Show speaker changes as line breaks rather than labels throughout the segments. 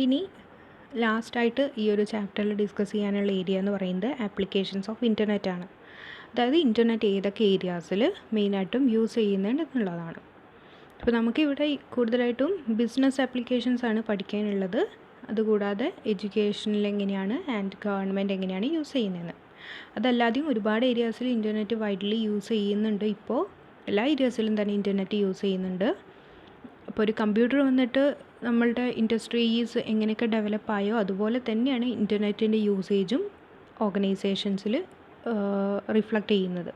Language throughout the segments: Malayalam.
ഇനി ലാസ്റ്റായിട്ട് ഈ ഒരു ചാപ്റ്ററിൽ ഡിസ്കസ് ചെയ്യാനുള്ള ഏരിയ എന്ന് പറയുന്നത് ആപ്ലിക്കേഷൻസ് ഓഫ് ഇൻ്റർനെറ്റ് ആണ്. അതായത് ഇൻ്റർനെറ്റ് ഏതൊക്കെ ഏരിയാസിൽ മെയിനായിട്ടും യൂസ് ചെയ്യുന്നുണ്ട് എന്നുള്ളതാണ്. അപ്പോൾ നമുക്കിവിടെ കൂടുതലായിട്ടും ബിസിനസ് ആപ്ലിക്കേഷൻസ് ആണ് പഠിക്കാനുള്ളത്. അതുകൂടാതെ എഡ്യൂക്കേഷനിൽ എങ്ങനെയാണ് ആൻഡ് ഗവൺമെൻറ് എങ്ങനെയാണ് യൂസ് ചെയ്യുന്നതെന്ന്. അതല്ലാതെയും ഒരുപാട് ഏരിയാസിൽ ഇൻ്റർനെറ്റ് വൈഡ്ലി യൂസ് ചെയ്യുന്നുണ്ട്. ഇപ്പോൾ എല്ലാ ഏരിയാസിലും തന്നെ ഇൻ്റർനെറ്റ് യൂസ് ചെയ്യുന്നുണ്ട്. അപ്പോൾ ഒരു കമ്പ്യൂട്ടർ വന്നിട്ട് നമ്മളുടെ ഇൻഡസ്ട്രീസ് എങ്ങനെയൊക്കെ ഡെവലപ്പായോ അതുപോലെ തന്നെയാണ് ഇൻ്റർനെറ്റിൻ്റെ യൂസേജും ഓർഗനൈസേഷൻസിൽ റിഫ്ലക്റ്റ് ചെയ്യുന്നത്.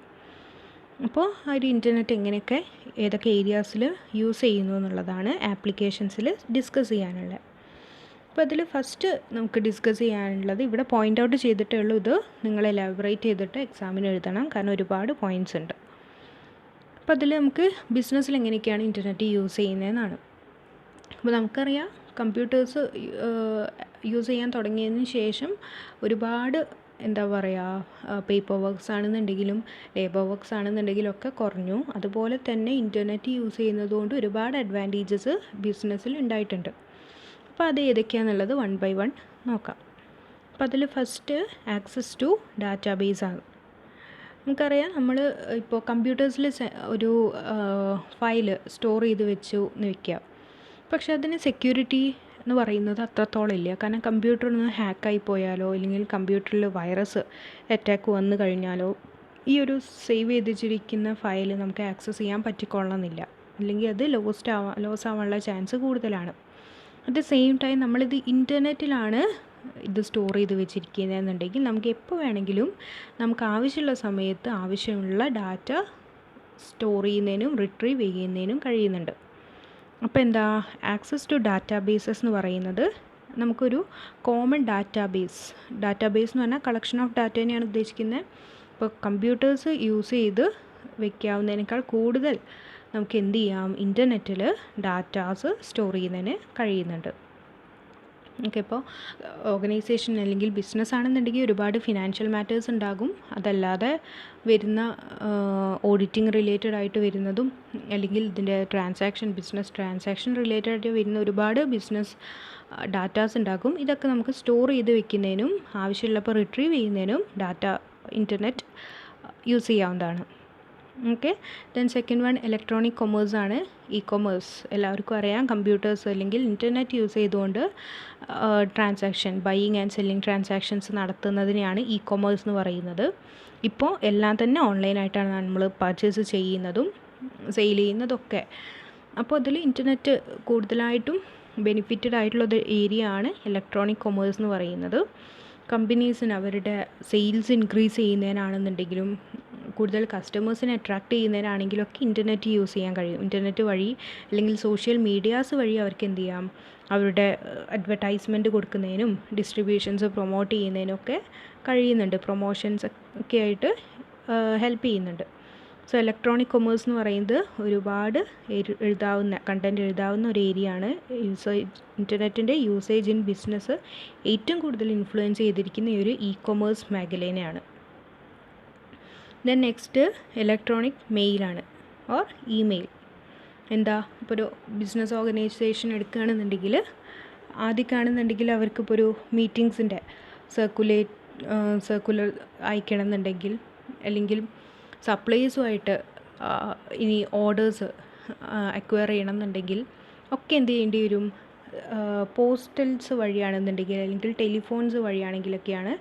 അപ്പോൾ ആ ഒരു ഇൻ്റർനെറ്റ് എങ്ങനെയൊക്കെ ഏതൊക്കെ ഏരിയാസിൽ യൂസ് ചെയ്യുന്നു എന്നുള്ളതാണ് ആപ്ലിക്കേഷൻസിൽ ഡിസ്കസ് ചെയ്യാനുള്ളത്. അപ്പോൾ അതിൽ ഫസ്റ്റ് നമുക്ക് ഡിസ്കസ് ചെയ്യാനുള്ളത് ഇവിടെ പോയിൻ്റ് ഔട്ട് ചെയ്തിട്ടേ ഉള്ളൂ. ഇത് നിങ്ങൾ എലാബറേറ്റ് ചെയ്തിട്ട് എക്സാമിന് എഴുതണം, കാരണം ഒരുപാട് പോയിൻറ്റ്സ് ഉണ്ട്. അപ്പോൾ അതിൽ നമുക്ക് ബിസിനസ്സിൽ എങ്ങനെയൊക്കെയാണ് ഇൻ്റർനെറ്റ് യൂസ് ചെയ്യുന്നതെന്നാണ്. അപ്പോൾ നമുക്കറിയാം കമ്പ്യൂട്ടേഴ്സ് യൂസ് ചെയ്യാൻ തുടങ്ങിയതിന് ശേഷം ഒരുപാട് പേപ്പർ വർക്ക്സ് ആണെന്നുണ്ടെങ്കിലും ലേബർ വർക്ക്സ് ആണെന്നുണ്ടെങ്കിലും ഒക്കെ കുറഞ്ഞു. അതുപോലെ തന്നെ ഇൻ്റർനെറ്റ് യൂസ് ചെയ്യുന്നതുകൊണ്ട് ഒരുപാട് അഡ്വാൻറ്റേജസ് ബിസിനസ്സിൽ ഉണ്ടായിട്ടുണ്ട്. അപ്പോൾ അത് ഏതൊക്കെയാണെന്നുള്ളത് 1 by 1 നോക്കാം. അപ്പോൾ അതിൽ ഫസ്റ്റ് ആക്സസ് ടു ഡാറ്റാബേസ് ആണ്. നമുക്കറിയാം നമ്മൾ ഇപ്പോൾ കമ്പ്യൂട്ടേഴ്സിൽ ഒരു ഫയൽ സ്റ്റോർ ചെയ്ത് വെച്ചു എന്ന് വയ്ക്കുക. പക്ഷെ അതിന് സെക്യൂരിറ്റി എന്ന് പറയുന്നത് അത്രത്തോളം ഇല്ല. കാരണം കമ്പ്യൂട്ടറിൽ ഹാക്കായി പോയാലോ അല്ലെങ്കിൽ കമ്പ്യൂട്ടറിൽ വൈറസ് അറ്റാക്ക് വന്നു കഴിഞ്ഞാലോ ഈ ഒരു സേവ് ചെയ്ത് വെച്ചിരിക്കുന്ന ഫയൽ നമുക്ക് ആക്സസ് ചെയ്യാൻ പറ്റിക്കൊള്ളണമെന്നില്ല. അല്ലെങ്കിൽ അത് ലോസ് ആവാനുള്ള ചാൻസ് കൂടുതലാണ്. അറ്റ് ദ സെയിം ടൈം നമ്മളിത് ഇൻ്റർനെറ്റിലാണ് ഇത് സ്റ്റോർ ചെയ്ത് വെച്ചിരിക്കുന്നതെന്നുണ്ടെങ്കിൽ നമുക്ക് എപ്പോൾ വേണമെങ്കിലും നമുക്ക് ആവശ്യമുള്ള സമയത്ത് ആവശ്യമുള്ള ഡാറ്റ സ്റ്റോർ ചെയ്യുന്നതിനും റിട്രീവ് ചെയ്യുന്നതിനും കഴിയുന്നുണ്ട്. അപ്പോൾ ആക്സസ് ടു ഡാറ്റാബേസസ് എന്ന് പറയുന്നത് നമുക്കൊരു കോമൺ ഡാറ്റാബേസ് എന്ന് പറഞ്ഞാൽ കളക്ഷൻ ഓഫ് ഡാറ്റ തന്നെയാണ് ഉദ്ദേശിക്കുന്നത്. ഇപ്പോൾ കമ്പ്യൂട്ടേഴ്സ് യൂസ് ചെയ്ത് വയ്ക്കാവുന്നതിനേക്കാൾ കൂടുതൽ നമുക്ക് എന്ത് ചെയ്യാം, ഇൻ്റർനെറ്റിൽ ഡാറ്റാസ് സ്റ്റോർ ചെയ്യുന്നതിന് കഴിയുന്നുണ്ട്. ഓക്കെ, ഇപ്പോൾ ഓർഗനൈസേഷൻ അല്ലെങ്കിൽ ബിസിനസ് ആണെന്നുണ്ടെങ്കിൽ ഒരുപാട് ഫിനാൻഷ്യൽ മാറ്റേഴ്സ് ഉണ്ടാകും. അതല്ലാതെ വരുന്ന ഓഡിറ്റിംഗ് റിലേറ്റഡ് ആയിട്ട് വരുന്നതും അല്ലെങ്കിൽ ഇതിൻ്റെ ബിസിനസ് ട്രാൻസാക്ഷൻ റിലേറ്റഡ് ആയിട്ട് വരുന്ന ഒരുപാട് ബിസിനസ് ഡാറ്റാസ് ഉണ്ടാകും. ഇതൊക്കെ നമുക്ക് സ്റ്റോർ ചെയ്ത് വെക്കുന്നതിനും ആവശ്യമുള്ളപ്പോൾ റിട്രീവ് ചെയ്യുന്നതിനും ഇൻ്റർനെറ്റ് യൂസ് ചെയ്യാവുന്നതാണ്. Okay, then second one electronic commerce ആണ്. കൊമേഴ്സ് എല്ലാവർക്കും അറിയാം, കമ്പ്യൂട്ടേഴ്സ് അല്ലെങ്കിൽ ഇൻ്റർനെറ്റ് യൂസ് ചെയ്തുകൊണ്ട് ബൈയിങ് ആൻഡ് സെല്ലിങ് ട്രാൻസാക്ഷൻസ് നടത്തുന്നതിനെയാണ് കൊമേഴ്സ് എന്ന് പറയുന്നത്. ഇപ്പോൾ എല്ലാം തന്നെ ഓൺലൈനായിട്ടാണ് നമ്മൾ പർച്ചേസ് ചെയ്യുന്നതും സെയിൽ ചെയ്യുന്നതൊക്കെ. അപ്പോൾ അതിൽ ഇൻ്റർനെറ്റ് കൂടുതലായിട്ടും ബെനിഫിറ്റഡ് ആയിട്ടുള്ളൊരു ഏരിയ ആണ് ഇലക്ട്രോണിക് കൊമേഴ്സ് എന്ന് പറയുന്നത്. കമ്പനീസിന് അവരുടെ സെയിൽസ് ഇൻക്രീസ് ചെയ്യുന്നതിനാണെന്നുണ്ടെങ്കിലും കൂടുതൽ കസ്റ്റമേഴ്സിനെ അട്രാക്റ്റ് ചെയ്യുന്നതിനാണെങ്കിലൊക്കെ ഇൻ്റർനെറ്റ് യൂസ് ചെയ്യാൻ കഴിയും. ഇൻ്റർനെറ്റ് വഴി അല്ലെങ്കിൽ സോഷ്യൽ മീഡിയാസ് വഴി അവർക്ക് എന്ത് ചെയ്യാം, അവരുടെ അഡ്വർടൈസ്മെൻറ്റ് കൊടുക്കുന്നതിനും ഡിസ്ട്രിബ്യൂഷൻസ് പ്രൊമോട്ട് ചെയ്യുന്നതിനൊക്കെ കഴിയുന്നുണ്ട്. പ്രൊമോഷൻസ് ഒക്കെ ആയിട്ട് ഹെൽപ്പ് ചെയ്യുന്നുണ്ട്. സോ ഇലക്ട്രോണിക് കൊമേഴ്സ് എന്ന് പറയുന്നത് ഒരുപാട് കണ്ടൻറ്റ് എഴുതാവുന്ന ഒരു ഏരിയ ആണ്. ഇൻ്റർനെറ്റിൻ്റെ യൂസേജ് ഇൻ ബിസിനസ് ഏറ്റവും കൂടുതൽ ഇൻഫ്ലുവൻസ് ചെയ്തിരിക്കുന്ന ഈ ഒരു കൊമേഴ്സ് മേഖലയാണ്. ദെൻ നെക്സ്റ്റ് ഇലക്ട്രോണിക് മെയിലാണ് ഓർ ഇമെയിൽ. ഇപ്പോൾ ഒരു ബിസിനസ് ഓർഗനൈസേഷൻ എടുക്കുകയാണെന്നുണ്ടെങ്കിൽ ആദ്യമൊക്കെയാണെന്നുണ്ടെങ്കിൽ അവർക്കിപ്പോൾ ഒരു മീറ്റിങ്സിൻ്റെ സർക്കുലർ അയക്കണമെന്നുണ്ടെങ്കിൽ അല്ലെങ്കിൽ സപ്ലൈസുമായിട്ട് ഇനി ഓർഡേഴ്സ് അക്വയർ ചെയ്യണമെന്നുണ്ടെങ്കിൽ ഒക്കെ എന്ത് ചെയ്യേണ്ടി വരും, പോസ്റ്റൽസ് വഴിയാണെന്നുണ്ടെങ്കിൽ അല്ലെങ്കിൽ ടെലിഫോൺസ് വഴിയാണെങ്കിലൊക്കെയാണ്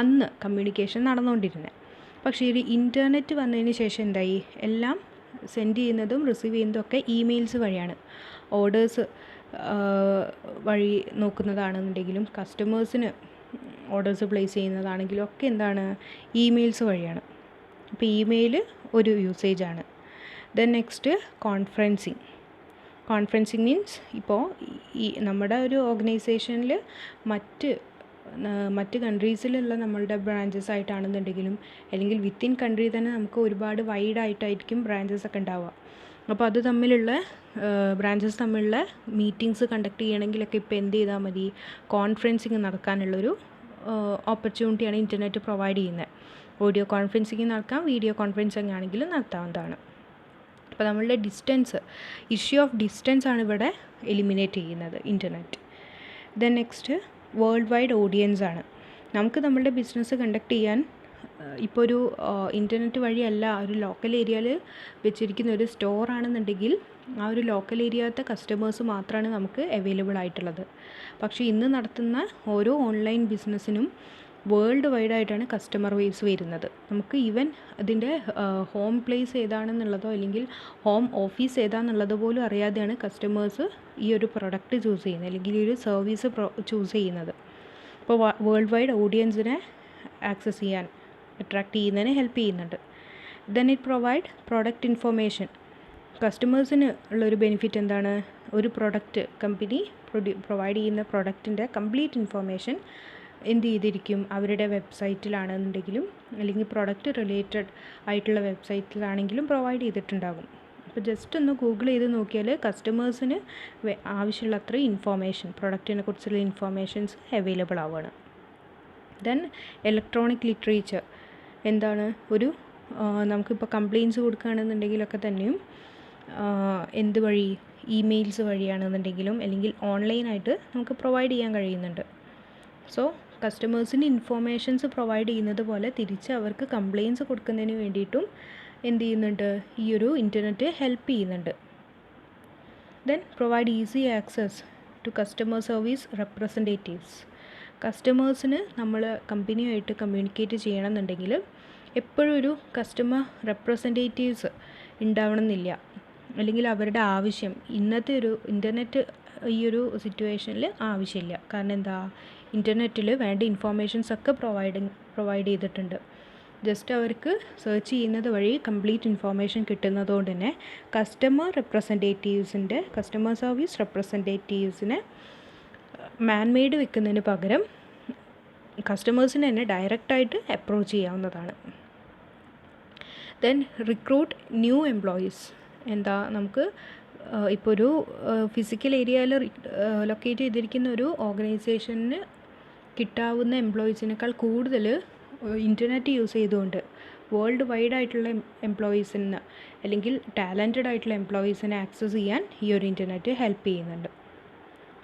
അന്ന് കമ്മ്യൂണിക്കേഷൻ നടന്നുകൊണ്ടിരുന്നത്. പക്ഷേ ഈ ഇൻ്റർനെറ്റ് വന്നതിന് ശേഷം എല്ലാം സെൻഡ് ചെയ്യുന്നതും റിസീവ് ചെയ്യുന്നതും ഒക്കെ ഇമെയിൽസ് വഴിയാണ്. ഓർഡേഴ്സ് വഴി നോക്കുന്നതാണെന്നുണ്ടെങ്കിലും കസ്റ്റമേഴ്സിന് ഓർഡേഴ്സ് പ്ലേസ് ചെയ്യുന്നതാണെങ്കിലും ഒക്കെ ഇമെയിൽസ് വഴിയാണ്. അപ്പോൾ ഇമെയിൽ ഒരു യൂസേജാണ്. ദെൻ നെക്സ്റ്റ് കോൺഫറൻസിങ് മീൻസ് ഇപ്പോൾ നമ്മുടെ ഒരു ഓർഗനൈസേഷനിൽ മറ്റ് കൺട്രീസിലുള്ള നമ്മളുടെ ബ്രാഞ്ചസ് ആയിട്ടാണെന്നുണ്ടെങ്കിലും അല്ലെങ്കിൽ വിത്തിൻ കൺട്രി തന്നെ നമുക്ക് ഒരുപാട് വൈഡായിട്ടായിരിക്കും ബ്രാഞ്ചസ് ഒക്കെ ഉണ്ടാവുക. അപ്പോൾ അത് തമ്മിലുള്ള ബ്രാഞ്ചസ് തമ്മിലുള്ള മീറ്റിങ്സ് കണ്ടക്ട് ചെയ്യണമെങ്കിലൊക്കെ ഇപ്പോൾ എന്ത് ചെയ്താൽ മതി, കോൺഫറൻസിങ് നടക്കാനുള്ളൊരു ഓപ്പർച്യൂണിറ്റിയാണ് ഇൻ്റർനെറ്റ് പ്രൊവൈഡ് ചെയ്യുന്നത്. ഓഡിയോ കോൺഫറൻസിങ് നടക്കാം, വീഡിയോ കോൺഫറൻസിങ് ആണെങ്കിലും നടത്താവുന്നതാണ്. അപ്പോൾ നമ്മളുടെ ഇഷ്യൂ ഓഫ് ഡിസ്റ്റൻസ് ആണ് ഇവിടെ എലിമിനേറ്റ് ചെയ്യുന്നത് internet. Then next world wide audience ആണ്. നമുക്ക് നമ്മളുടെ ബിസിനസ് കണ്ടക്ട് ചെയ്യാൻ ഇപ്പോൾ ഒരു ഇൻ്റർനെറ്റ് വഴിയല്ല, ഒരു ലോക്കൽ ഏരിയയിൽ വെച്ചിരിക്കുന്ന ഒരു സ്റ്റോർ ആണെന്നുണ്ടെങ്കിൽ ആ ഒരു ലോക്കൽ ഏരിയത്തെ കസ്റ്റമേഴ്സ് മാത്രമാണ് നമുക്ക് അവൈലബിൾ ആയിട്ടുള്ളത്. പക്ഷേ ഇന്ന് നടത്തുന്ന ഓരോ ഓൺലൈൻ ബിസിനസ്സിനും വേൾഡ് വൈഡായിട്ടാണ് കസ്റ്റമർ ബേസ് വരുന്നത്. നമുക്ക് ഈവൻ അതിൻ്റെ ഹോം പ്ലേസ് ഏതാണെന്നുള്ളതോ അല്ലെങ്കിൽ ഹോം ഓഫീസ് ഏതാണെന്നുള്ളത് പോലും അറിയാതെയാണ് കസ്റ്റമേഴ്സ് ഈ ഒരു പ്രൊഡക്റ്റ് ചൂസ് ചെയ്യുന്നത് അല്ലെങ്കിൽ ഈ ഒരു സർവീസ് ചൂസ് ചെയ്യുന്നത്. അപ്പോൾ വേൾഡ് വൈഡ് ഓഡിയൻസിനെ ആക്സസ് ചെയ്യാൻ, അട്രാക്റ്റ് ചെയ്യുന്നതിന് ഹെൽപ്പ് ചെയ്യുന്നുണ്ട്. Then it provide product information. കസ്റ്റമേഴ്സിന് ഉള്ളൊരു ബെനിഫിറ്റ് എന്താണ്? ഒരു പ്രൊഡക്റ്റ് കമ്പനി പ്രൊവൈഡ് ചെയ്യുന്ന പ്രൊഡക്റ്റിൻ്റെ കംപ്ലീറ്റ് ഇൻഫർമേഷൻ എന്ത് ചെയ്തിരിക്കും, അവരുടെ വെബ്സൈറ്റിലാണെന്നുണ്ടെങ്കിലും അല്ലെങ്കിൽ പ്രൊഡക്റ്റ് റിലേറ്റഡ് ആയിട്ടുള്ള വെബ്സൈറ്റിലാണെങ്കിലും പ്രൊവൈഡ് ചെയ്തിട്ടുണ്ടാകും. അപ്പോൾ ജസ്റ്റ് ഒന്ന് ഗൂഗിൾ ചെയ്ത് നോക്കിയാൽ കസ്റ്റമേഴ്സിന് ആവശ്യമുള്ള അത്ര ഇൻഫോർമേഷൻ, പ്രൊഡക്റ്റിനെ കുറിച്ചുള്ള ഇൻഫോർമേഷൻസ് അവൈലബിൾ ആവുകയാണ്. ദെൻ ഇലക്ട്രോണിക് ലിറ്ററേച്ചർ എന്താണ്? ഒരു നമുക്കിപ്പോൾ കംപ്ലയിൻറ്റ്സ് കൊടുക്കുകയാണെന്നുണ്ടെങ്കിലൊക്കെ തന്നെയും എന്ത് വഴി, ഇമെയിൽസ് വഴിയാണെന്നുണ്ടെങ്കിലും അല്ലെങ്കിൽ ഓൺലൈനായിട്ട് നമുക്ക് പ്രൊവൈഡ് ചെയ്യാൻ കഴിയുന്നുണ്ട്. സോ കസ്റ്റമേഴ്സിന് ഇൻഫോർമേഷൻസ് പ്രൊവൈഡ് ചെയ്യുന്നത് പോലെ തിരിച്ച് അവർക്ക് കംപ്ലയിൻറ്റ്സ് കൊടുക്കുന്നതിന് വേണ്ടിയിട്ടും എന്ത് ചെയ്യുന്നുണ്ട്, ഈ ഒരു ഇൻ്റർനെറ്റ് ഹെൽപ്പ് ചെയ്യുന്നുണ്ട്. Then provide easy access to customer service representatives. കസ്റ്റമേഴ്സിന് നമ്മൾ കമ്പനിയുമായിട്ട് കമ്മ്യൂണിക്കേറ്റ് ചെയ്യണമെന്നുണ്ടെങ്കിൽ എപ്പോഴും ഒരു കസ്റ്റമർ റെപ്രസെൻറ്റേറ്റീവ്സ് ഉണ്ടാവണമെന്നില്ല, അല്ലെങ്കിൽ അവരുടെ ആവശ്യം ഇന്നത്തെ ഒരു ഇൻ്റർനെറ്റ് ഈ ഒരു സിറ്റുവേഷനിൽ ആവശ്യമില്ല. കാരണം എന്താ, ഇൻ്റർനെറ്റിൽ വേണ്ട ഇൻഫോർമേഷൻസ് ഒക്കെ പ്രൊവൈഡ് ചെയ്തിട്ടുണ്ട്. ജസ്റ്റ് അവർക്ക് സെർച്ച് ചെയ്യുന്നത് വഴി കംപ്ലീറ്റ് ഇൻഫോർമേഷൻ കിട്ടുന്നതുകൊണ്ട് തന്നെ കസ്റ്റമർ സർവീസ് റെപ്രസെൻറ്റേറ്റീവ്സിനെ മാൻമെയ്ഡ് വെക്കുന്നതിന് പകരം കസ്റ്റമേഴ്സിനെ തന്നെ ഡയറക്റ്റായിട്ട് അപ്രോച്ച് ചെയ്യാവുന്നതാണ്. Then recruit new employees. എന്താ, നമുക്ക് ഇപ്പോൾ ഒരു ഫിസിക്കൽ ഏരിയയിൽ ലൊക്കേറ്റ് ചെയ്തിരിക്കുന്ന ഒരു ഓർഗനൈസേഷന് കിട്ടാവുന്ന എംപ്ലോയീസിനേക്കാൾ കൂടുതൽ ഇൻ്റർനെറ്റ് യൂസ് ചെയ്തുകൊണ്ട് വേൾഡ് വൈഡ് ആയിട്ടുള്ള എംപ്ലോയീസിന് അല്ലെങ്കിൽ ടാലൻറ്റഡ് ആയിട്ടുള്ള എംപ്ലോയീസിനെ ആക്സസ് ചെയ്യാൻ ഈ ഒരു ഇൻ്റർനെറ്റ് ഹെൽപ്പ് ചെയ്യുന്നുണ്ട്.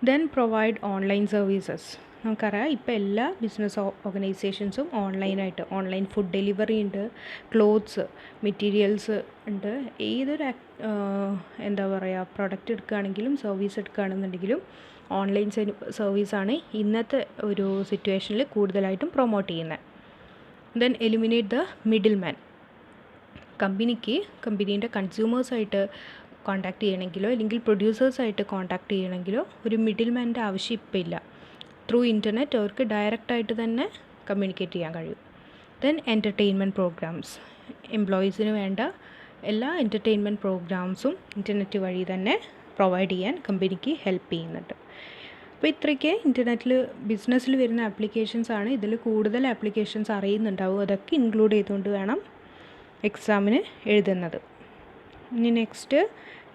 Then provide online services. നമുക്കറിയാം ഇപ്പോൾ എല്ലാ ബിസിനസ് ഓർഗനൈസേഷൻസും ഓൺലൈൻ ഫുഡ് ഡെലിവറി ഉണ്ട്, ക്ലോത്ത്സ്, മെറ്റീരിയൽസ് ഉണ്ട്. ഏതൊരു എന്താ പറയുക, പ്രൊഡക്റ്റ് എടുക്കുകയാണെങ്കിലും സർവീസ് എടുക്കുകയാണെന്നുണ്ടെങ്കിലും ഓൺലൈൻ സർവീസാണ് ഇന്നത്തെ ഒരു സിറ്റുവേഷനിൽ കൂടുതലായിട്ടും പ്രൊമോട്ട് ചെയ്യുന്നത്. Then eliminate the middle man. കമ്പനീൻ്റെ കൺസ്യൂമേഴ്സായിട്ട് കോൺടാക്ട് ചെയ്യണമെങ്കിലോ അല്ലെങ്കിൽ പ്രൊഡ്യൂസേഴ്സായിട്ട് കോൺടാക്ട് ചെയ്യണമെങ്കിലോ ഒരു മിഡിൽ മാൻ്റെ ആവശ്യം ഇപ്പോൾ ഇല്ല. ത്രൂ ഇൻ്റർനെറ്റ് അവർക്ക് ഡയറക്റ്റായിട്ട് തന്നെ കമ്മ്യൂണിക്കേറ്റ് ചെയ്യാൻ കഴിയും. Then entertainment programmes. എംപ്ലോയീസിന് വേണ്ട എല്ലാ എൻ്റർടൈൻമെൻറ്റ് പ്രോഗ്രാംസും ഇൻ്റർനെറ്റ് വഴി തന്നെ പ്രൊവൈഡ് ചെയ്യാൻ കമ്പനിക്ക് ഹെൽപ്പ് ചെയ്യുന്നുണ്ട്. അപ്പോൾ ഇത്രയ്ക്ക് ഇൻ്റർനെറ്റിൽ ബിസിനസ്സിൽ വരുന്ന ആപ്ലിക്കേഷൻസ് ആണ്. ഇതിൽ കൂടുതൽ ആപ്ലിക്കേഷൻസ് അറിയുന്നുണ്ടാവും, അതൊക്കെ ഇൻക്ലൂഡ് ചെയ്തുകൊണ്ട് വേണം എക്സാമിന് എഴുതുന്നത്. ഇനി നെക്സ്റ്റ്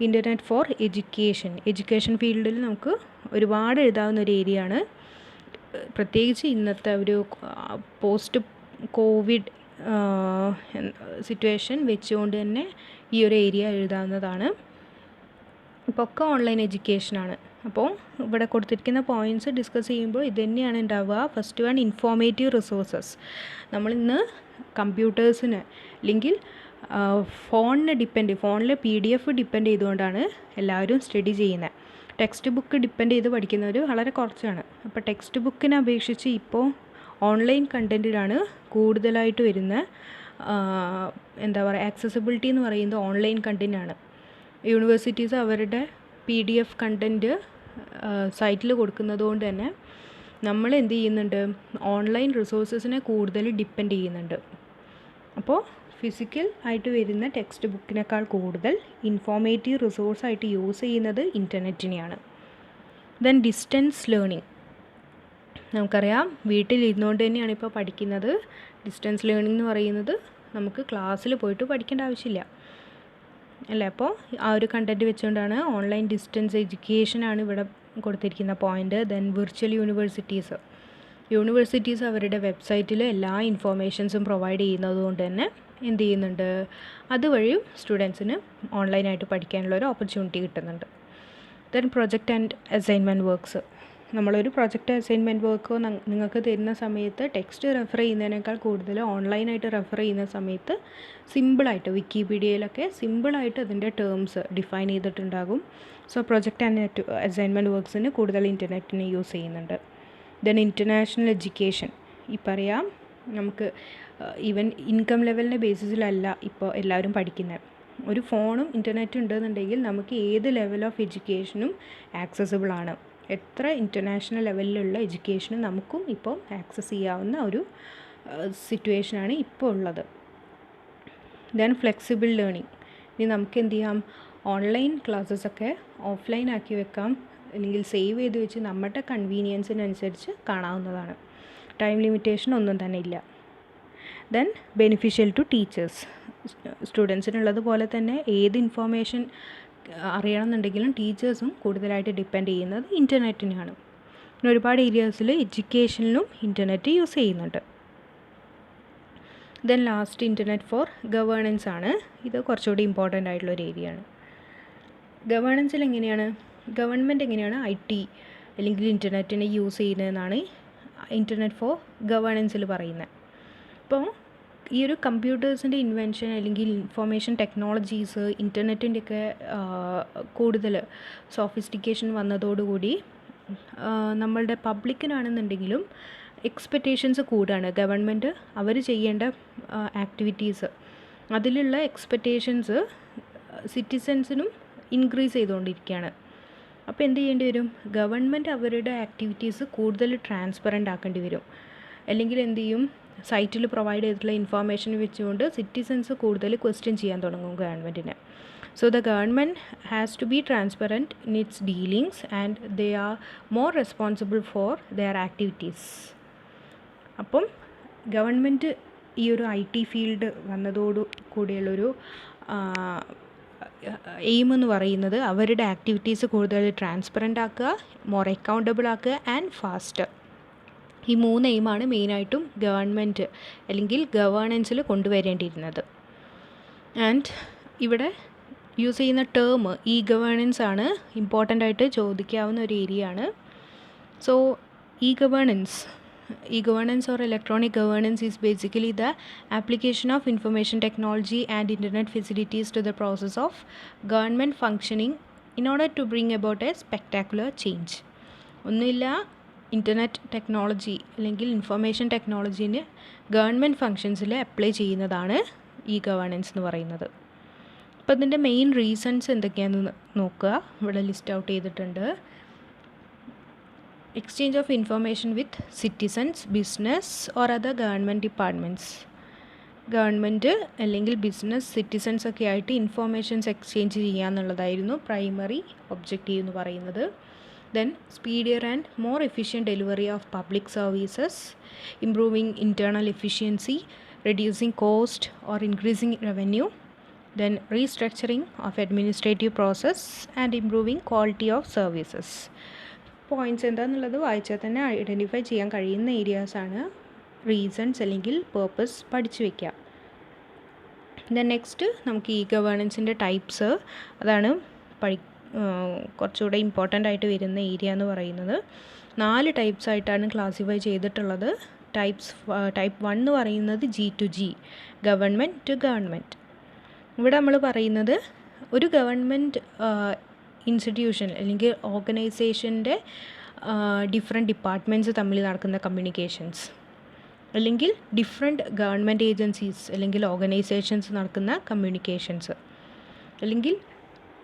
ഇൻ്റർനെറ്റ് ഫോർ എഡ്യൂക്കേഷൻ ഫീൽഡിൽ നമുക്ക് ഒരുപാട് എഴുതാവുന്ന ഒരു ഏരിയ ആണ്. പ്രത്യേകിച്ച് ഇന്നത്തെ ഒരു പോസ്റ്റ് കോവിഡ് സിറ്റുവേഷൻ വെച്ചുകൊണ്ട് തന്നെ ഈ ഒരു ഏരിയ എഴുതാവുന്നതാണ്. ഇപ്പോൾ ഒക്കെ ഓൺലൈൻ എഡ്യൂക്കേഷനാണ്. അപ്പോൾ ഇവിടെ കൊടുത്തിരിക്കുന്ന പോയിൻറ്റ്സ് ഡിസ്കസ് ചെയ്യുമ്പോൾ ഇത് തന്നെയാണ് ഉണ്ടാവുക. First one, informative resources. നമ്മളിന്ന് കമ്പ്യൂട്ടേഴ്സിന് അല്ലെങ്കിൽ ഫോണിൽ PDF ഡിപ്പെൻഡ് ചെയ്തുകൊണ്ടാണ് എല്ലാവരും സ്റ്റഡി ചെയ്യുന്നത്. ടെക്സ്റ്റ് ബുക്ക് ഡിപ്പെൻഡ് ചെയ്ത് പഠിക്കുന്നവർ വളരെ കുറച്ചാണ്. അപ്പോൾ ടെക്സ്റ്റ് ബുക്കിനെ അപേക്ഷിച്ച് ഇപ്പോൾ ഓൺലൈൻ കണ്ടൻറ്റിലാണ് കൂടുതലായിട്ട് വരുന്ന എന്താ പറയുക, ആക്സസിബിലിറ്റി എന്ന് പറയുന്നത് ഓൺലൈൻ കണ്ടൻറ്റാണ്. യൂണിവേഴ്സിറ്റീസ് അവരുടെ PDF കണ്ടൻറ്റ് സൈറ്റിൽ കൊടുക്കുന്നത് കൊണ്ട് തന്നെ നമ്മൾ എന്ത് ചെയ്യുന്നുണ്ട്, ഓൺലൈൻ റിസോഴ്സസിനെ കൂടുതൽ ഡിപ്പെൻഡ് ചെയ്യുന്നുണ്ട്. അപ്പോൾ ഫിസിക്കൽ ആയിട്ട് വരുന്ന ടെക്സ്റ്റ് ബുക്കിനേക്കാൾ കൂടുതൽ ഇൻഫോർമേറ്റീവ് റിസോഴ്സായിട്ട് യൂസ് ചെയ്യുന്നത് ഇൻ്റർനെറ്റിനെയാണ്. Then distance learning. നമുക്കറിയാം വീട്ടിലിരുന്നുകൊണ്ട് തന്നെയാണ് ഇപ്പോൾ പഠിക്കുന്നത്. ഡിസ്റ്റൻസ് ലേണിംഗ് എന്ന് പറയുന്നത് നമുക്ക് ക്ലാസ്സിൽ പോയിട്ട് പഠിക്കേണ്ട ആവശ്യമില്ല അല്ലേ. അപ്പോൾ ആ ഒരു കണ്ടൻറ്റ് വെച്ചുകൊണ്ടാണ് ഓൺലൈൻ ഡിസ്റ്റൻസ് എഡ്യൂക്കേഷനാണ് ഇവിടെ കൊടുത്തിരിക്കുന്ന പോയിൻ്റ്. ദെൻ വിർച്വൽ യൂണിവേഴ്സിറ്റീസ് അവരുടെ വെബ്സൈറ്റിൽ എല്ലാ ഇൻഫോർമേഷൻസും പ്രൊവൈഡ് ചെയ്യുന്നത് കൊണ്ട് തന്നെ എന്ത് ചെയ്യുന്നുണ്ട്, അതുവഴിയും സ്റ്റുഡൻസിന് ഓൺലൈനായിട്ട് പഠിക്കാനുള്ള ഒരു ഓപ്പർച്യൂണിറ്റി കിട്ടുന്നുണ്ട്. Then project and assignment works. നമ്മളൊരു പ്രൊജക്റ്റ് അസൈൻമെൻറ്റ് വർക്കോ നിങ്ങൾക്ക് തരുന്ന സമയത്ത് ടെക്സ്റ്റ് റെഫർ ചെയ്യുന്നതിനേക്കാൾ കൂടുതൽ ഓൺലൈനായിട്ട് റെഫർ ചെയ്യുന്ന സമയത്ത് സിമ്പിളായിട്ട് വിക്കിപീഡിയയിലൊക്കെ സിമ്പിളായിട്ട് അതിൻ്റെ ടേംസ് ഡിഫൈൻ ചെയ്തിട്ടുണ്ടാകും. സോ പ്രൊജക്റ്റ് അസൈൻമെൻറ്റ് വർക്ക്സിന് കൂടുതൽ ഇൻ്റർനെറ്റിനെ യൂസ് ചെയ്യുന്നുണ്ട്. ദെൻ ഇൻ്റർനാഷണൽ എഡ്യൂക്കേഷൻ, ഇപ്പം അറിയാം നമുക്ക് ഈവൻ ഇൻകം ലെവലിൻ്റെ ബേസിസിലല്ല ഇപ്പോൾ എല്ലാവരും പഠിക്കുന്നത്. ഒരു ഫോണും ഇൻ്റർനെറ്റും ഉണ്ടെന്നുണ്ടെങ്കിൽ നമുക്ക് ഏത് ലെവൽ ഓഫ് എഡ്യൂക്കേഷനും ആക്സസിബിൾ ആണ്. എത്ര ഇൻ്റർനാഷണൽ ലെവലിലുള്ള എഡ്യൂക്കേഷനും നമുക്കും ഇപ്പോൾ ആക്സസ് ചെയ്യാവുന്ന ഒരു സിറ്റുവേഷനാണ് ഇപ്പോൾ ഉള്ളത്. ദെൻ ഫ്ലെക്സിബിൾ ലേണിംഗ്, ഇനി നമുക്ക് എന്ത് ചെയ്യാം, ഓൺലൈൻ ക്ലാസ്സസൊക്കെ ഓഫ്ലൈൻ ആക്കി വെക്കാം, അല്ലെങ്കിൽ സേവ് ചെയ്ത് വെച്ച് നമ്മുടെ കൺവീനിയൻസിനനുസരിച്ച് കാണാവുന്നതാണ്. ടൈം ലിമിറ്റേഷൻ ഒന്നും തന്നെ ഇല്ല. ദെൻ ബെനിഫിഷ്യൽ ടു ടീച്ചേഴ്സ്, സ്റ്റുഡൻസിനുള്ളതുപോലെ തന്നെ ഏത് ഇൻഫോർമേഷൻ അറിയണമെന്നുണ്ടെങ്കിലും ടീച്ചേഴ്സും കൂടുതലായിട്ട് ഡിപ്പെൻഡ് ചെയ്യുന്നത് ഇൻ്റർനെറ്റിനാണ്. പിന്നെ ഒരുപാട് ഏരിയാസിൽ എഡ്യൂക്കേഷനിലും ഇൻ്റർനെറ്റ് യൂസ് ചെയ്യുന്നുണ്ട്. Then last internet for governance ആണ്. ഇത് കുറച്ചുകൂടി ഇമ്പോർട്ടൻ്റ് ആയിട്ടുള്ളൊരു ഏരിയയാണ്. ഗവേണൻസിൽ എങ്ങനെയാണ്, ഗവൺമെൻറ് എങ്ങനെയാണ് IT അല്ലെങ്കിൽ ഇൻ്റർനെറ്റിനെ യൂസ് ചെയ്യുന്നതെന്നാണ് ഇൻ്റർനെറ്റ് ഫോർ ഗവേണൻസിൽ പറയുന്നത്. അപ്പോൾ ഈ ഒരു കമ്പ്യൂട്ടേഴ്സിൻ്റെ ഇൻവെൻഷൻ അല്ലെങ്കിൽ ഇൻഫോർമേഷൻ ടെക്നോളജീസ് ഇൻ്റർനെറ്റിൻ്റെയൊക്കെ കൂടുതൽ സോഫിസ്റ്റിക്കേഷൻ വന്നതോടുകൂടി നമ്മളുടെ പബ്ലിക്കിനാണെന്നുണ്ടെങ്കിലും എക്സ്പെക്റ്റേഷൻസ് കൂടുകയാണ്. ഗവൺമെൻറ് അവർ ചെയ്യേണ്ട ആക്ടിവിറ്റീസ് അതിലുള്ള എക്സ്പെക്റ്റേഷൻസ് സിറ്റിസൻസിനും ഇൻക്രീസ് ചെയ്തുകൊണ്ടിരിക്കുകയാണ്. അപ്പോൾ എന്ത് ചെയ്യേണ്ടി വരും, ഗവൺമെൻറ് അവരുടെ ആക്ടിവിറ്റീസ് കൂടുതൽ ട്രാൻസ്പെറൻ്റ് ആക്കേണ്ടി വരും. അല്ലെങ്കിൽ എന്ത് ചെയ്യും, സൈറ്റിൽ പ്രൊവൈഡ് ചെയ്തിട്ടുള്ള ഇൻഫോർമേഷൻ വെച്ചുകൊണ്ട് സിറ്റിസൻസ് കൂടുതൽ ക്വസ്റ്റ്യൻ ചെയ്യാൻ തുടങ്ങും ഗവൺമെൻറ്റിനെ. So the government has to be transparent in its dealings and they are more responsible for their activities. അപ്പം ഗവൺമെൻറ് ഈ ഒരു IT ഫീൽഡ് വന്നതോടു കൂടിയുള്ളൊരു എയിം എന്ന് പറയുന്നത് അവരുടെ ആക്ടിവിറ്റീസ് കൂടുതൽ ട്രാൻസ്പെറൻ്റ് ആക്കുക, മോർ അക്കൗണ്ടബിൾ ആക്കുക ആൻഡ് ഫാസ്റ്റർ. ഈ 3 എയിമാണ് മെയിനായിട്ടും ഗവൺമെൻറ് അല്ലെങ്കിൽ ഗവേണൻസിൽ കൊണ്ടുവരേണ്ടിയിരുന്നത്. ആൻഡ് ഇവിടെ യൂസ് ചെയ്യുന്ന ടേം ഗവേണൻസ് ആണ്, ഇമ്പോർട്ടൻ്റ് ആയിട്ട് ചോദിക്കാവുന്ന ഒരു ഏരിയ ആണ്. So e-governance or electronic governance is basically the application of information technology and internet facilities to the process of government functioning in order to bring about a spectacular change. ഒന്നുമില്ല, ഇൻ്റർനെറ്റ് ടെക്നോളജി അല്ലെങ്കിൽ ഇൻഫർമേഷൻ ടെക്നോളജീനെ ഗവൺമെൻറ് ഫങ്ഷൻസിൽ അപ്ലൈ ചെയ്യുന്നതാണ് ഗവേണൻസ് എന്ന് പറയുന്നത്. അപ്പോൾ ഇതിൻ്റെ മെയിൻ റീസൺസ് എന്തൊക്കെയാണെന്ന് നോക്കുക, ഇവിടെ ലിസ്റ്റ് ഔട്ട് ചെയ്തിട്ടുണ്ട്. Exchange of information with citizens, business or other government departments. Government അല്ലെങ്കിൽ ബിസിനസ്, സിറ്റിസൺസ് ഒക്കെ ആയിട്ട് ഇൻഫോർമേഷൻസ് എക്സ്ചേഞ്ച് ചെയ്യുക എന്നുള്ളതായിരുന്നു പ്രൈമറി ഒബ്ജക്റ്റീവ് എന്ന് പറയുന്നത്. Then speedier and more efficient delivery of public services, improving internal efficiency, reducing cost or increasing revenue. Then restructuring of administrative process and improving quality of services. Points എന്താണെന്നുള്ളത് വായിച്ചാൽ തന്നെ ഐഡൻറ്റിഫൈ ചെയ്യാൻ കഴിയുന്ന ഏരിയാസാണ്. റീസൺസ് അല്ലെങ്കിൽ പേർപ്പസ് പഠിച്ചു വയ്ക്കുക. ദെൻ നെക്സ്റ്റ് നമുക്ക് ഗവേണൻസിൻ്റെ ടൈപ്സ്, അതാണ് കുറച്ചുകൂടെ ഇമ്പോർട്ടൻ്റ് ആയിട്ട് വരുന്ന ഏരിയ എന്ന് പറയുന്നത്. 4 ടൈപ്സ് ആയിട്ടാണ് ക്ലാസിഫൈ ചെയ്തിട്ടുള്ളത്. ടൈപ്പ് 1 എന്ന് പറയുന്നത് G2G, ഗവൺമെൻറ് ടു ഗവൺമെൻറ്. ഇവിടെ നമ്മൾ പറയുന്നത് ഒരു ഗവൺമെൻറ് ഇൻസ്റ്റിറ്റ്യൂഷൻ അല്ലെങ്കിൽ ഓർഗനൈസേഷൻ്റെ ഡിഫറെൻറ്റ് ഡിപ്പാർട്ട്മെൻറ്റ്സ് തമ്മിൽ നടക്കുന്ന കമ്മ്യൂണിക്കേഷൻസ്, അല്ലെങ്കിൽ ഡിഫറെൻറ്റ് ഗവൺമെൻറ് ഏജൻസീസ് അല്ലെങ്കിൽ ഓർഗനൈസേഷൻസ് നടക്കുന്ന കമ്മ്യൂണിക്കേഷൻസ്, അല്ലെങ്കിൽ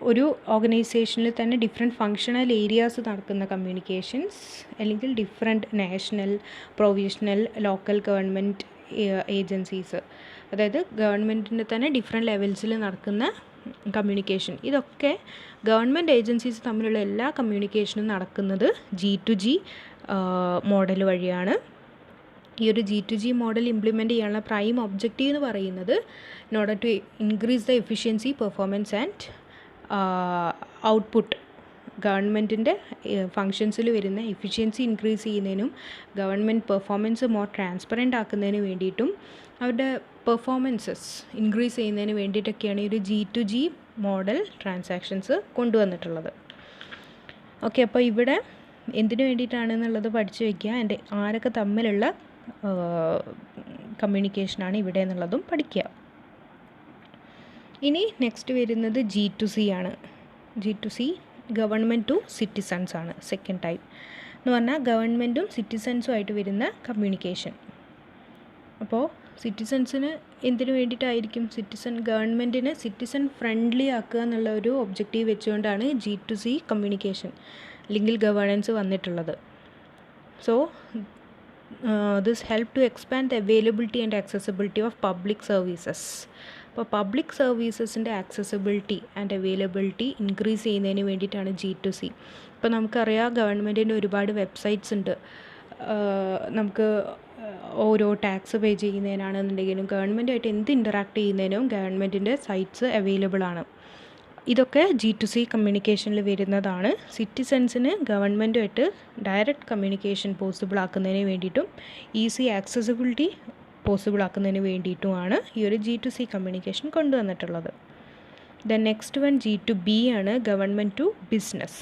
ഒരു ഓർഗനൈസേഷനിൽ തന്നെ ഡിഫറെൻറ്റ് ഫങ്ഷണൽ ഏരിയാസ് നടക്കുന്ന കമ്മ്യൂണിക്കേഷൻസ്, അല്ലെങ്കിൽ different national, provisional, local government agencies, അതായത് ഗവൺമെൻറ്റിൻ്റെ തന്നെ ഡിഫറെൻറ്റ് ലെവൽസിൽ നടക്കുന്ന കമ്മ്യൂണിക്കേഷൻ. ഇതൊക്കെ ഗവൺമെൻറ് ഏജൻസീസ് തമ്മിലുള്ള എല്ലാ കമ്മ്യൂണിക്കേഷനും നടക്കുന്നത് G2G മോഡൽ വഴിയാണ്. ഈ ഒരു G2G മോഡൽ ഇംപ്ലിമെൻറ്റ് ചെയ്യാനുള്ള പ്രൈം ഒബ്ജക്റ്റീവ് എന്ന് പറയുന്നത് in order to increase the efficiency, performance and output. ഗവൺമെൻറ്റിൻ്റെ ഫങ്ഷൻസിൽ വരുന്ന എഫിഷ്യൻസി ഇൻക്രീസ് ചെയ്യുന്നതിനും ഗവൺമെൻറ് പെർഫോമൻസ് മോർ ട്രാൻസ്പെറൻ്റ് ആക്കുന്നതിന് വേണ്ടിയിട്ടും അവരുടെ പെർഫോമൻസസ് ഇൻക്രീസ് ചെയ്യുന്നതിന് വേണ്ടിയിട്ടൊക്കെയാണ് ഈ ഒരു G2G മോഡൽ ട്രാൻസാക്ഷൻസ് കൊണ്ടുവന്നിട്ടുള്ളത്. ഓക്കെ, അപ്പോൾ ഇവിടെ എന്തിനു വേണ്ടിയിട്ടാണെന്നുള്ളത് പഠിച്ചു വയ്ക്കുക. ആരൊക്കെ തമ്മിലുള്ള കമ്മ്യൂണിക്കേഷനാണ് ഇവിടെ എന്നുള്ളതും പഠിക്കുക. ഇനി നെക്സ്റ്റ് വരുന്നത് G2C ആണ്. G2C ഗവൺമെൻറ് ടു സിറ്റിസൺസ് ആണ് സെക്കൻഡ് ടൈപ്പ് എന്ന് പറഞ്ഞാൽ ഗവൺമെൻറ്റും സിറ്റിസൺസുമായിട്ട് വരുന്ന കമ്മ്യൂണിക്കേഷൻ. അപ്പോൾ സിറ്റിസൺസിന് എന്തിനു വേണ്ടിയിട്ടായിരിക്കും ഗവൺമെൻറ്റിനെ സിറ്റിസൺ ഫ്രണ്ട്ലി ആക്കുക എന്നുള്ള ഒരു ഒബ്ജക്റ്റീവ് വെച്ചുകൊണ്ടാണ് G2C കമ്മ്യൂണിക്കേഷൻ അല്ലെങ്കിൽ ഗവേണൻസ് വന്നിട്ടുള്ളത്. So this help to expand the availability and accessibility of public services. അപ്പോൾ പബ്ലിക് സർവീസസിൻ്റെ ആക്സസിബിലിറ്റി ആൻഡ് അവൈലബിലിറ്റി ഇൻക്രീസ് ചെയ്യുന്നതിന് വേണ്ടിയിട്ടാണ് G2C. ഇപ്പോൾ നമുക്കറിയാം ഗവൺമെൻറ്റിൻ്റെ ഒരുപാട് വെബ്സൈറ്റ്സ് ഉണ്ട്. നമുക്ക് ഓരോ ടാക്സ് പേ ചെയ്യുന്നതിനാണെന്നുണ്ടെങ്കിലും ഗവൺമെൻറ്റുമായിട്ട് എന്ത് ഇൻറ്ററാക്ട് ചെയ്യുന്നതിനും ഗവൺമെൻറ്റിൻ്റെ സൈറ്റ്സ് അവൈലബിൾ ആണ്. ഇതൊക്കെ G2C കമ്മ്യൂണിക്കേഷനിൽ വരുന്നതാണ്. സിറ്റിസൺസിന് ഗവൺമെൻറ്റുമായിട്ട് ഡയറക്റ്റ് കമ്മ്യൂണിക്കേഷൻ പോസിബിൾ ആക്കുന്നതിന് വേണ്ടിയിട്ടും ഈസി ആക്സസിബിലിറ്റി പോസിബിൾ ആക്കുന്നതിന് വേണ്ടിയിട്ടുമാണ് ഈ ഒരു G2C കമ്മ്യൂണിക്കേഷൻ കൊണ്ടുവന്നിട്ടുള്ളത്. ദെൻ നെക്സ്റ്റ് വൺ G2B ആണ്, ഗവൺമെൻറ് ടു ബിസിനസ്.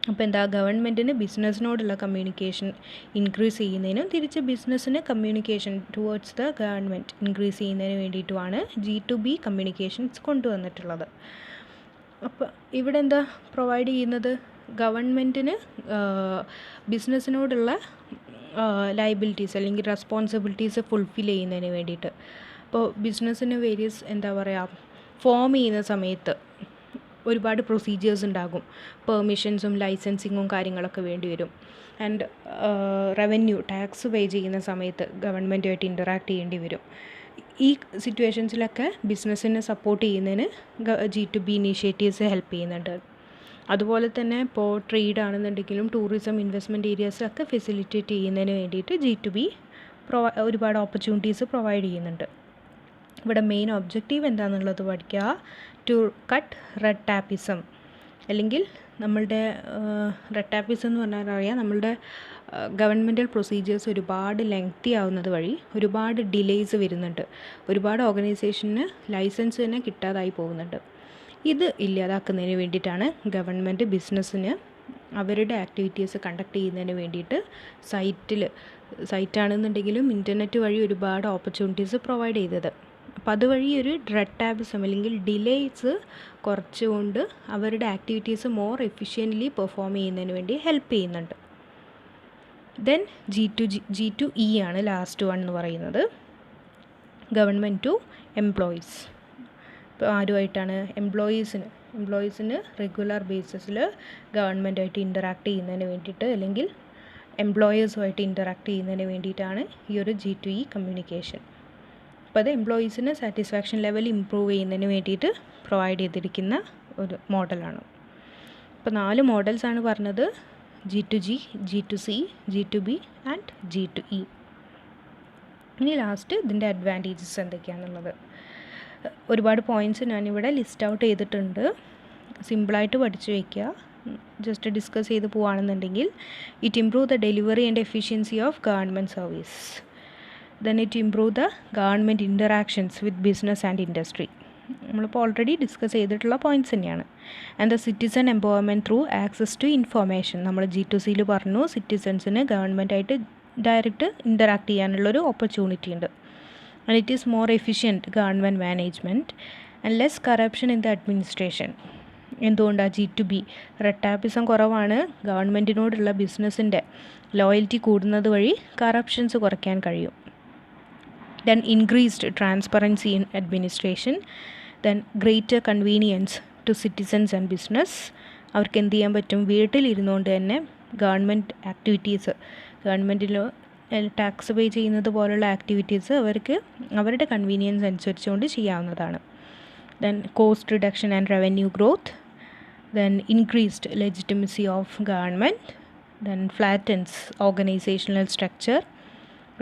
അപ്പോൾ എന്താ, ഗവൺമെൻറ്റിന് ബിസിനസ്സിനോടുള്ള കമ്മ്യൂണിക്കേഷൻ ഇൻക്രീസ് ചെയ്യുന്നതിനും തിരിച്ച് ബിസിനസ്സിന് communication towards the government increase ചെയ്യുന്നതിന് വേണ്ടിയിട്ടുമാണ് G2B കമ്മ്യൂണിക്കേഷൻസ് കൊണ്ടുവന്നിട്ടുള്ളത്. അപ്പോൾ ഇവിടെ എന്താ പ്രൊവൈഡ് ചെയ്യുന്നത്, ഗവൺമെൻറ്റിന് ബിസിനസ്സിനോടുള്ള ലയബിലിറ്റീസ് അല്ലെങ്കിൽ റെസ്പോൺസിബിലിറ്റീസ് ഫുൾഫിൽ ചെയ്യുന്നതിന് വേണ്ടിയിട്ട്. അപ്പോൾ ബിസിനസ്സിന് വേരിയസ് ഫോം ചെയ്യുന്ന സമയത്ത് ഒരുപാട് പ്രൊസീജിയേഴ്സ് ഉണ്ടാകും. പെർമിഷൻസും ലൈസൻസിങ്ങും കാര്യങ്ങളൊക്കെ വേണ്ടി വരും. ആൻഡ് റവന്യൂ ടാക്സ് പേ ചെയ്യുന്ന സമയത്ത് ഗവൺമെൻറ്റുമായിട്ട് ഇൻറ്ററാക്ട് ചെയ്യേണ്ടി വരും. ഈ സിറ്റുവേഷൻസിലൊക്കെ ബിസിനസ്സിനെ സപ്പോർട്ട് ചെയ്യുന്നതിന് G2B ഇനീഷ്യേറ്റീവ്സ് ഹെൽപ്പ് ചെയ്യുന്നുണ്ട്. അതുപോലെ തന്നെ ഇപ്പോൾ ട്രേഡ് ആണെന്നുണ്ടെങ്കിലും ടൂറിസം ഇൻവെസ്റ്റ്മെൻറ്റ് ഏരിയാസൊക്കെ ഫെസിലിറ്റേറ്റ് ചെയ്യുന്നതിന് വേണ്ടിയിട്ട് G2B ഒരുപാട് ഓപ്പർച്യൂണിറ്റീസ് പ്രൊവൈഡ് ചെയ്യുന്നുണ്ട്. ഇവിടെ മെയിൻ ഒബ്ജക്റ്റീവ് എന്താണെന്നുള്ളത് പഠിക്കുക. ടു കട്ട് റെഡ് ടാപ്പിസം, അല്ലെങ്കിൽ നമ്മളുടെ റെഡ് ടാപ്പിസം എന്ന് പറഞ്ഞാൽ അറിയാം, നമ്മളുടെ ഗവൺമെൻറ്റൽ പ്രൊസീജിയേഴ്സ് ഒരുപാട് ലെങ്തി ആവുന്നത് വഴി ഒരുപാട് ഡിലേയ്സ് വരുന്നുണ്ട്. ഒരുപാട് ഓർഗനൈസേഷന് ലൈസൻസ് തന്നെ കിട്ടാതായി പോകുന്നുണ്ട്. ഇത് ഇല്ലാതാക്കുന്നതിന് വേണ്ടിയിട്ടാണ് ഗവൺമെൻറ് ബിസിനസ്സിന് അവരുടെ ആക്ടിവിറ്റീസ് കണ്ടക്ട് ചെയ്യുന്നതിന് വേണ്ടിയിട്ട് സൈറ്റാണെന്നുണ്ടെങ്കിലും ഇൻ്റർനെറ്റ് വഴി ഒരുപാട് ഓപ്പർച്യൂണിറ്റീസ് പ്രൊവൈഡ് ചെയ്തത്. അപ്പോൾ അതുവഴി ഒരു റെഡ് ടാപ്പിസം അല്ലെങ്കിൽ ഡിലേയ്സ് കുറച്ചുകൊണ്ട് അവരുടെ ആക്ടിവിറ്റീസ് മോർ എഫിഷ്യൻ്റ്ലി പെർഫോം ചെയ്യുന്നതിന് വേണ്ടി ഹെൽപ്പ് ചെയ്യുന്നുണ്ട്. ദെൻ G2E ആണ് ലാസ്റ്റ് വൺ എന്ന് പറയുന്നത്, ഗവൺമെൻറ് ടു എംപ്ലോയീസ്. ഇപ്പോൾ ആരുമായിട്ടാണ്, എംപ്ലോയീസിന് റെഗുലർ ബേസിസിൽ ഗവൺമെൻറ്റുമായിട്ട് ഇൻറ്ററാക്ട് ചെയ്യുന്നതിന് വേണ്ടിയിട്ട് അല്ലെങ്കിൽ എംപ്ലോയേഴ്സുമായിട്ട് ഇൻറ്ററാക്ട് ചെയ്യുന്നതിന് വേണ്ടിയിട്ടാണ് ഈ ഒരു G2E കമ്മ്യൂണിക്കേഷൻ. അപ്പോൾ അത് എംപ്ലോയീസിന് സാറ്റിസ്ഫാക്ഷൻ ലെവൽ ഇമ്പ്രൂവ് ചെയ്യുന്നതിന് വേണ്ടിയിട്ട് പ്രൊവൈഡ് ചെയ്തിരിക്കുന്ന ഒരു മോഡലാണ്. ഇപ്പോൾ 4 മോഡൽസാണ് പറഞ്ഞത്: G2G, G2C, G2B and G2E. ഇനി ലാസ്റ്റ് ഇതിൻ്റെ അഡ്വാൻറ്റേജസ് എന്തൊക്കെയാണെന്നുള്ളത് ഒരുപാട് പോയിൻറ്റ്സ് ഞാനിവിടെ ലിസ്റ്റ് ഔട്ട് ചെയ്തിട്ടുണ്ട്. സിമ്പിളായിട്ട് പഠിച്ചു വയ്ക്കുക. ജസ്റ്റ് ഡിസ്കസ് ചെയ്ത് പോവുകയാണെന്നുണ്ടെങ്കിൽ, it improve the delivery and efficiency of government service. Then it improve the government interactions with business and industry. നമ്മളിപ്പോൾ ഓൾറെഡി ഡിസ്കസ് ചെയ്തിട്ടുള്ള പോയിൻറ്റ്സ് തന്നെയാണ്. And the citizen empowerment through access to information. നമ്മൾ G2Cയിൽ പറഞ്ഞു, സിറ്റിസൺസിന് ഗവൺമെൻറ്റായിട്ട് ഡയറക്റ്റ് ഇൻറ്ററാക്ട് ചെയ്യാനുള്ളൊരു ഓപ്പർച്യൂണിറ്റി ഉണ്ട്. And it is more efficient government management and less corruption in the administration. എന്തുകൊണ്ടാണ് G2B? റെഡ് ടാപ്പിസം കുറവാണ്. ഗവൺമെൻറ്റിനോടുള്ള ബിസിനസ്സിൻ്റെ ലോയൽറ്റി കൂടുന്നത് വഴി കറപ്ഷൻസ് കുറയ്ക്കാൻ കഴിയും. Then increased transparency in administration. Then greater convenience to citizens and business. അവർക്ക് എന്ത് ചെയ്യാൻ പറ്റും, വീട്ടിലിരുന്നുകൊണ്ട് തന്നെ ഗവൺമെൻറ് ആക്ടിവിറ്റീസ്, ഗവൺമെൻറ്റിൽ ടാക്സ് പേ ചെയ്യുന്നത് പോലുള്ള ആക്ടിവിറ്റീസ് അവർക്ക് അവരുടെ കൺവീനിയൻസ് അനുസരിച്ചുകൊണ്ട് ചെയ്യാവുന്നതാണ്. Then cost reduction and revenue growth. Then increased legitimacy of government. Then flattens organisational structure,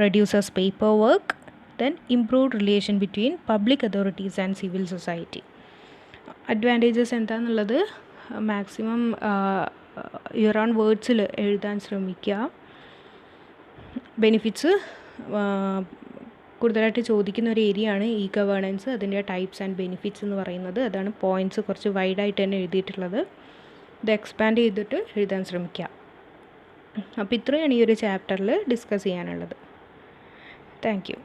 reduces paper work. Then improved relation between public authorities and civil society. Advantages എന്താണെന്നുള്ളത് മാക്സിമം യുവർ ഓൺ വേർഡ്സിൽ എഴുതാൻ ശ്രമിക്കുക. ബെനിഫിറ്റ്സ് കൂടുതലായിട്ട് ചോദിക്കുന്ന ഒരു ഏരിയ ആണ് ഇ ഗവേണൻസ്, അതിൻ്റെ ടൈപ്സ് ആൻഡ് ബെനിഫിറ്റ്സ് എന്ന് പറയുന്നത്. അതാണ് പോയിൻറ്റ്സ് കുറച്ച് വൈഡായിട്ട് തന്നെ എഴുതിയിട്ടുള്ളത്. ഇത് എക്സ്പാൻഡ് ചെയ്തിട്ട് എഴുതാൻ ശ്രമിക്കുക. അപ്പോൾ ഇത്രയാണ് ഈ ഒരു ചാപ്റ്ററിൽ ഡിസ്കസ് ചെയ്യാനുള്ളത്. Thank you.